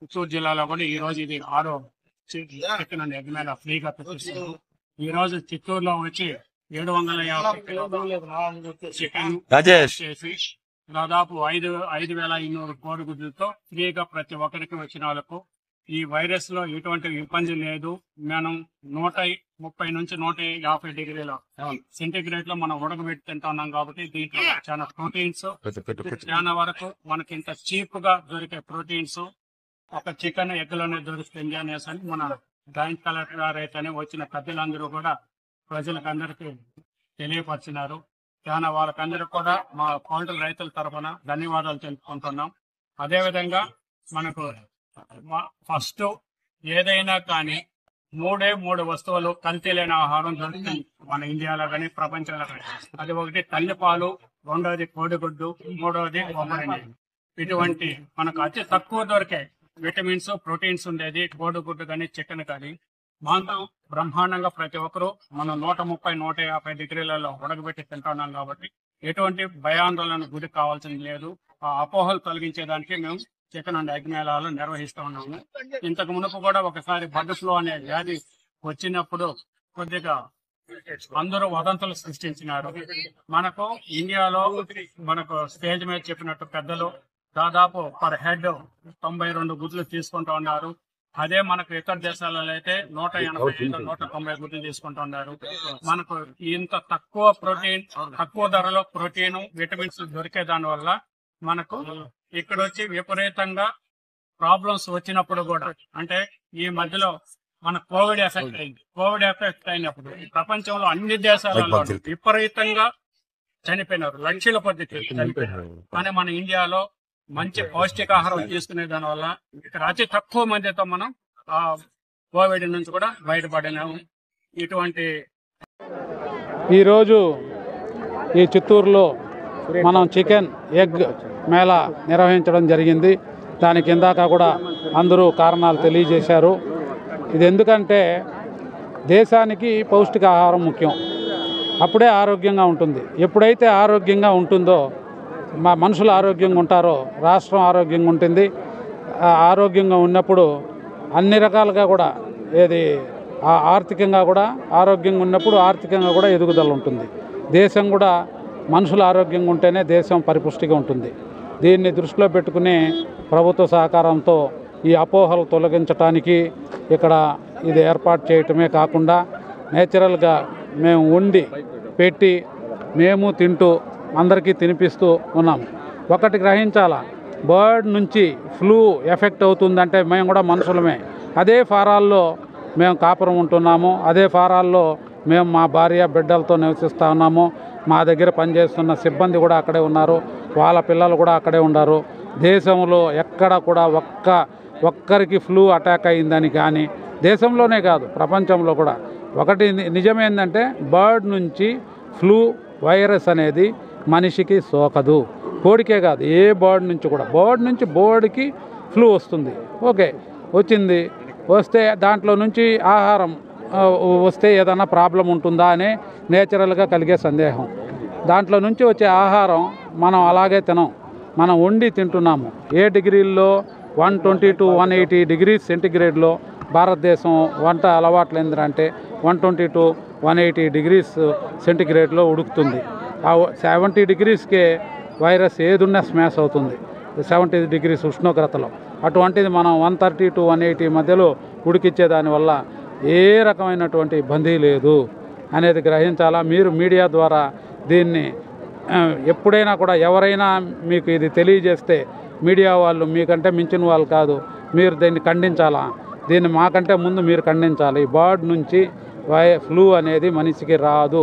చిత్తూరు జిల్లాలో కూడా ఈ రోజు ఇది 6వ చికెన్ అండ్ ఎగ్ మేళా ఫ్రీగా పెట్టిస్తున్నారు. ఈ రోజు చిత్తూరులో వచ్చి 750 కిలోల చికెన్ చేసి దాదాపు 5,200 కోడిగుడ్లతో ఫ్రీగా ప్రతి ఒక్కరికి వచ్చిన వాళ్ళకు ఈ వైరస్ లో ఎటువంటి ఇబ్బంది లేదు. మనం 130 నుంచి 150 డిగ్రీల సెంటీగ్రేడ్ లో మనం ఉడకబెట్టి తింటున్నాం కాబట్టి దీంట్లో చాలా ప్రోటీన్స్ చాలా వరకు మనకి ఇంత చీప్ గా దొరికే ప్రోటీన్స్ ఒక చికెన్ ఎగ్ లోనే దొరుకుతుంది అనేసి అని మన జాయింట్ కలెక్టర్ గారు అయితేనే వచ్చిన పెద్దలందరూ కూడా ప్రజలకు అందరికీ తెలియపరిచినారు. చాలా వాళ్ళకందరూ కూడా మా పౌల్ట్రీ రైతుల తరఫున ధన్యవాదాలు తెలుపుకుంటున్నాం. అదేవిధంగా మనకు ఫస్ట్ ఏదైనా కానీ 3 వస్తువులు కల్తీ లేని ఆహారం దొరుకుతుంది మన ఇండియాలో కానీ ప్రపంచంలో కానీ. అది ఒకటి తల్లిపాలు, రెండవది కోడిగుడ్డు, మూడవది కొబ్బరి నీళ్ళు. ఇటువంటి మనకు అతి తక్కువ దొరికే విటమిన్స్ ప్రోటీన్స్ ఉండేది కోడిగుడ్డు కానీ చికెన్ కానీ మాంసం బ్రహ్మాండంగా ప్రతి ఒక్కరూ మనం 130-150 డిగ్రీలలో ఉడకబెట్టి తింటున్నాం కాబట్టి ఎటువంటి భయాందోళన గురి కావాల్సింది లేదు. ఆ అపోహలు తొలగించేదానికి మేము చికెన్ అండ్ ఎగ్ మేళాలు నిర్వహిస్తూ ఉన్నాము. ఇంతకు మునుపు కూడా ఒకసారి బర్డ్ ఫ్లూ అనే వ్యాధి వచ్చినప్పుడు కొద్దిగా అందరూ వదంతులు సృష్టించినారు. మనకు ఇండియాలో మనకు స్టేజ్ మీద చెప్పినట్టు పెద్దలు దాదాపు పర్ హెడ్ 92 గుడ్లు తీసుకుంటూ ఉన్నారు. అదే మనకు ఇతర దేశాలలో అయితే 180-190 గుడ్లు తీసుకుంటున్నారు. మనకు ఇంత తక్కువ ప్రోటీన్, తక్కువ ధరలో ప్రోటీన్ విటమిన్స్ దొరికే దాని వల్ల మనకు ఇక్కడ వచ్చి విపరీతంగా ప్రాబ్లమ్స్ వచ్చినప్పుడు కూడా అంటే ఈ మధ్యలో మన కోవిడ్ ఎఫెక్ట్ అయింది. కోవిడ్ ఎఫెక్ట్ అయినప్పుడు ప్రపంచంలో అన్ని దేశాలలో విపరీతంగా చనిపోయినారు, లక్షల కొద్ది చనిపోయినారు. కానీ మన ఇండియాలో మంచి పౌష్టికాహారం తీసుకునే దాని వల్ల ఇక్కడ అతి తక్కువ మందితో మనం ఆ కోవిడ్ నుంచి కూడా బయటపడినాము. ఇటువంటి ఈరోజు ఈ చిత్తూరులో మనం చికెన్ ఎగ్ మేళా నిర్వహించడం జరిగింది. దానికి ఇందాక కూడా అందరూ కారణాలు తెలియజేశారు. ఇది ఎందుకంటే దేశానికి పౌష్టికాహారం ముఖ్యం, అప్పుడే ఆరోగ్యంగా ఉంటుంది. ఎప్పుడైతే ఆరోగ్యంగా ఉంటుందో మా మనుషులు ఆరోగ్యంగా ఉంటారో రాష్ట్రం ఆరోగ్యంగా ఉంటుంది. ఆరోగ్యంగా ఉన్నప్పుడు అన్ని రకాలుగా కూడా ఆర్థికంగా కూడా ఆరోగ్యంగా ఉన్నప్పుడు ఆర్థికంగా కూడా ఎదుగుదల ఉంటుంది. దేశం కూడా మనుషులు ఆరోగ్యంగా ఉంటేనే దేశం పరిపుష్టిగా ఉంటుంది. దీన్ని దృష్టిలో పెట్టుకుని ప్రభుత్వ సహకారంతో ఈ అపోహలు తొలగించడానికి ఇక్కడ ఇది ఏర్పాటు చేయటమే కాకుండా నేచురల్గా మేము వండి పెట్టి మేము తింటూ అందరికీ తినిపిస్తూ ఉన్నాము. ఒకటి గ్రహించాలా, బర్డ్ నుంచి ఫ్లూ ఎఫెక్ట్ అవుతుందంటే మేము కూడా మనుషులమే. అదే ఫారాల్లో మేము కాపురం ఉంటున్నాము, అదే ఫారాల్లో మేము మా భార్య బిడ్డలతో నివసిస్తూ ఉన్నాము. మా దగ్గర పనిచేస్తున్న సిబ్బంది కూడా అక్కడే ఉన్నారు, వాళ్ళ పిల్లలు కూడా అక్కడే ఉన్నారు. దేశంలో ఎక్కడ కూడా ఒక్కరికి ఫ్లూ అటాక్ అయిందని కానీ దేశంలోనే కాదు ప్రపంచంలో కూడా ఒకటి నిజమేందంటే బర్డ్ నుంచి ఫ్లూ వైరస్ అనేది మనిషికి సోకదు. కోడికే కాదు, ఏ బర్డ్ నుంచి కూడా. బర్డ్ నుంచి బర్డ్కి ఫ్లూ వస్తుంది, ఓకే వచ్చింది, వస్తే దాంట్లో నుంచి ఆహారం వస్తే ఏదైనా ప్రాబ్లం ఉంటుందా అనే నేచురల్గా కలిగే సందేహం. దాంట్లో నుంచి వచ్చే ఆహారం మనం అలాగే తినం, మనం వండి తింటున్నాము. ఏ డిగ్రీల్లో 120 to 180 డిగ్రీస్ సెంటిగ్రేడ్లో భారతదేశం వంట అలవాట్లు ఏంటంటే 120 to 180 డిగ్రీస్ సెంటిగ్రేడ్లో ఉడుకుతుంది. ఆ 70 డిగ్రీస్కే వైరస్ ఏదున్నా స్మాష్ అవుతుంది 70 డిగ్రీస్ ఉష్ణోగ్రతలో. అటువంటిది మనం 130 to 180 మధ్యలో ఉడికిచ్చే దానివల్ల ఏ రకమైనటువంటి ఇబ్బంది లేదు అనేది గ్రహించాలా. మీరు మీడియా ద్వారా దీన్ని ఎప్పుడైనా కూడా ఎవరైనా మీకు ఇది తెలియజేస్తే మీడియా వాళ్ళు మీకంటే మించిన వాళ్ళు కాదు, మీరు దీన్ని ఖండించాలా. దీన్ని మాకంటే ముందు మీరు ఖండించాలి. బర్డ్ నుంచి ఫ్లూ అనేది మనిషికి రాదు.